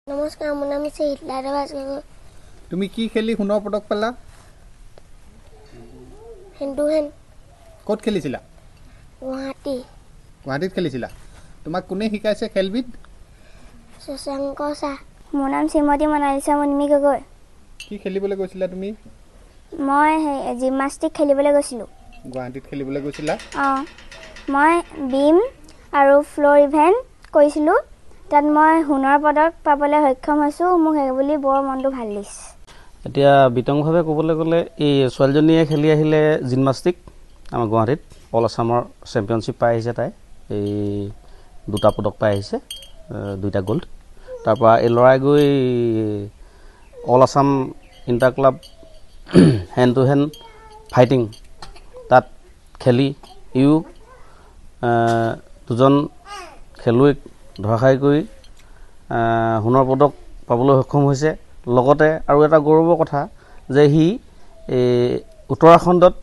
নমস্কাৰ, মোৰ নাম হৈছে হিটলাৰ গগৈ। তুমি কি খেলি সোণৰ পদক পালা? হেন্দুহেন ক'ত খেলিছিলা? গুৱাহাটীত খেলিছিলা। তোমাক কোনে শিকাইছে খেলবিধ? শশাংক ছাৰ। মোৰ নাম শ্ৰীমতী মনালিছা মুনিমী গগৈ। কি খেলিবলৈ গৈছিলা তুমি? মই জিমনাষ্টিক খেলিবলৈ গৈছিলোঁ। গুৱাহাটীত খেলিবলৈ গৈছিলা? অঁ, মই বিম আৰু ফ্ল'ৰ ইভেণ্ট কৰিছিলোঁ। তাত মই সোণৰ পদক পাবলৈ সক্ষম হৈছোঁ। মোক সেই বুলি বৰ মনটো ভাল লাগিছে। এতিয়া বিতংভাৱে ক'বলৈ গ'লে এই ছোৱালীজনীয়ে খেলি আহিলে জিমনাষ্টিক আমাৰ গুৱাহাটীত অল আছামৰ চেম্পিয়নশ্বিপ পাই আহিছে। তাই এই 2টা পদক পাই আহিছে, 2টা গ'ল্ড। তাৰপৰা এই ল'ৰাই গৈ all Assam inter club hand to hand fighting তাত খেলি ইও 2জন খেলুৱৈক ধৰাশায়ী কৰি সোণৰ পদক পাবলৈ সক্ষম হৈছে। লগতে আৰু এটা গৌৰৱৰ কথা যে সি উত্তৰাখণ্ডত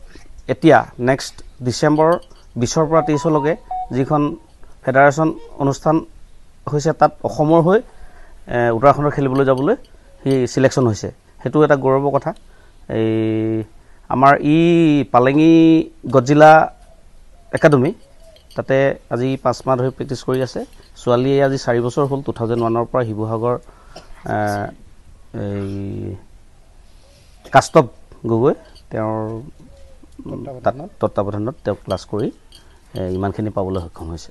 এতিয়া নেক্সট ডিচেম্বৰ 20ৰ পৰা 30লৈকে যিখন ফেডাৰেশ্যন অনুষ্ঠান হৈছে তাত অসমৰ হৈ উত্তৰাখণ্ডত খেলিবলৈ যাবলৈ সি চিলেকশ্যন হৈছে। সেইটো এটা গৌৰৱৰ কথা। এই আমাৰ পালেঙি গডজিলা একাডেমি তাতে আজি 5 মাহ ধৰি প্ৰেক্টিছ কৰি আছে। ছোৱালীয়ে আজি 4 বছৰ হ'ল, 2001ৰ পৰা শিৱসাগৰ এই কাষ্টৱ গগৈ তেওঁৰ তত্বাৱধানত তেওঁ ক্লাছ কৰি ইমানখিনি পাবলৈ সক্ষম হৈছে।